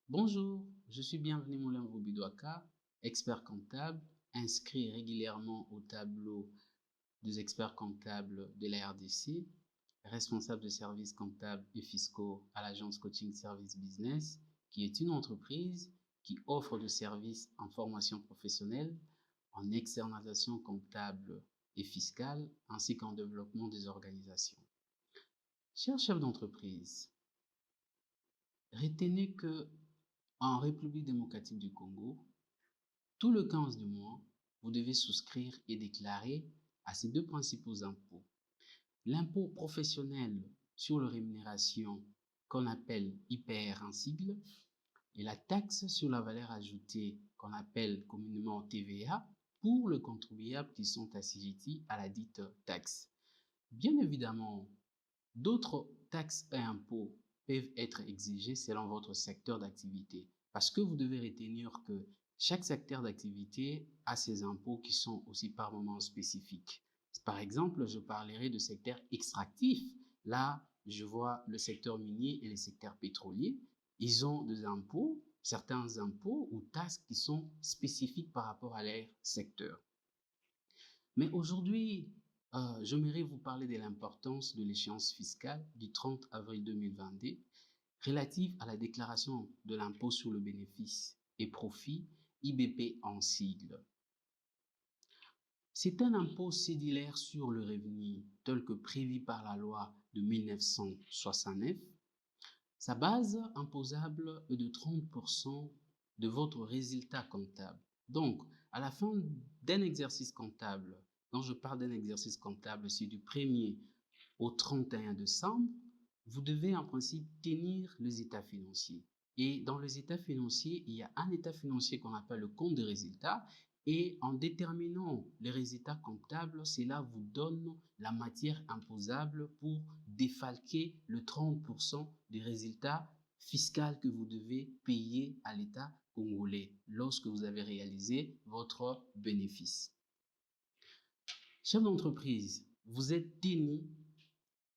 Bonjour, je suis Bienvenu Moulin Roubidouaka, expert comptable, inscrit régulièrement au tableau des experts comptables de la RDC, responsable de services comptables et fiscaux à l'agence Coaching Service Business, qui est une entreprise qui offre des services en formation professionnelle, en externalisation comptable et fiscale, ainsi qu'en développement des organisations. Chers chefs d'entreprise, retenez que en République démocratique du Congo, tout le 15 du mois, vous devez souscrire et déclarer à ces deux principaux impôts. L'impôt professionnel sur les rémunérations qu'on appelle IPR en sigle et la taxe sur la valeur ajoutée qu'on appelle communément TVA pour les contribuables qui sont assujettis à la dite taxe. Bien évidemment, d'autres taxes et impôts peuvent être exigés selon votre secteur d'activité parce que vous devez retenir que chaque secteur d'activité a ses impôts qui sont aussi par moments spécifiques. Par exemple, je parlerai de secteur extractif. Là, je vois le secteur minier et le secteur pétrolier. Ils ont des impôts, certains impôts ou taxes qui sont spécifiques par rapport à leur secteur. Mais aujourd'hui, j'aimerais vous parler de l'importance de l'échéance fiscale du 30 avril 2022 relative à la déclaration de l'impôt sur le bénéfice et profit, IBP en sigle. C'est un impôt cédulaire sur le revenu tel que prévu par la loi de 1969. Sa base imposable est de 30% de votre résultat comptable. Donc, à la fin d'un exercice comptable, quand je parle d'un exercice comptable, c'est du 1er au 31 décembre, vous devez en principe tenir les états financiers. Et dans les états financiers, il y a un état financier qu'on appelle le compte de résultats. Et en déterminant les résultats comptables, cela vous donne la matière imposable pour défalquer le 30% des résultats fiscaux que vous devez payer à l'État congolais lorsque vous avez réalisé votre bénéfice. Chef d'entreprise, vous êtes tenu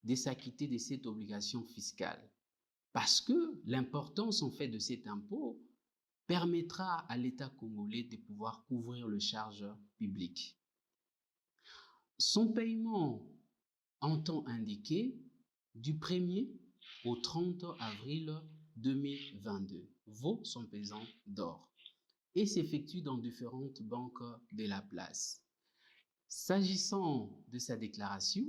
de s'acquitter de cette obligation fiscale parce que l'importance en fait de cet impôt permettra à l'État congolais de pouvoir couvrir les charges publiques. Son paiement en temps indiqué du 1er au 30 avril 2022 vaut son pesant d'or et s'effectue dans différentes banques de la place. S'agissant de sa déclaration,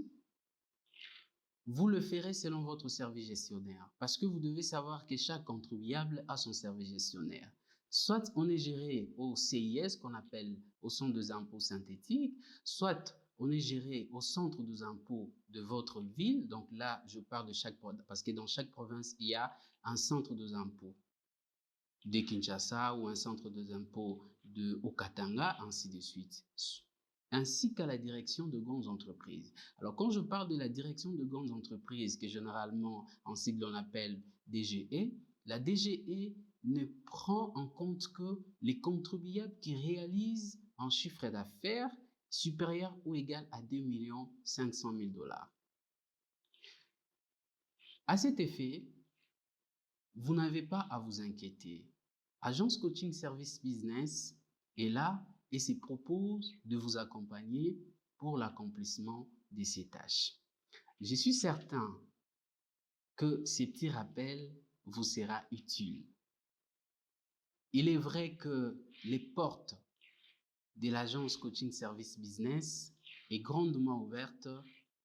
vous le ferez selon votre service gestionnaire parce que vous devez savoir que chaque contribuable a son service gestionnaire. Soit on est géré au CIS qu'on appelle au centre des impôts synthétiques, soit on est géré au centre des impôts de votre ville. Donc là, je parle de chaque province parce que dans chaque province, il y a un centre des impôts de Kinshasa ou un centre des impôts de Okatanga, ainsi de suite, ainsi qu'à la direction de grandes entreprises. Alors, quand je parle de la direction de grandes entreprises, que généralement en sigle on appelle DGE, la DGE ne prend en compte que les contribuables qui réalisent un chiffre d'affaires supérieur ou égal à 2 500 000 $. À cet effet, vous n'avez pas à vous inquiéter. Agence Coaching Service Business est là et se propose de vous accompagner pour l'accomplissement de ces tâches. Je suis certain que ces petits rappels vous sera utile. Il est vrai que les portes de l'agence Coaching Service Business est grandement ouverte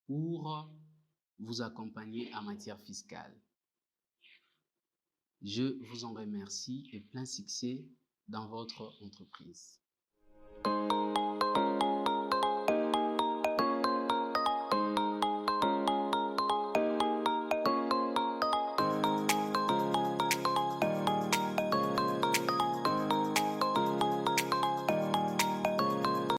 pour vous accompagner en matière fiscale. Je vous en remercie et plein succès dans votre entreprise.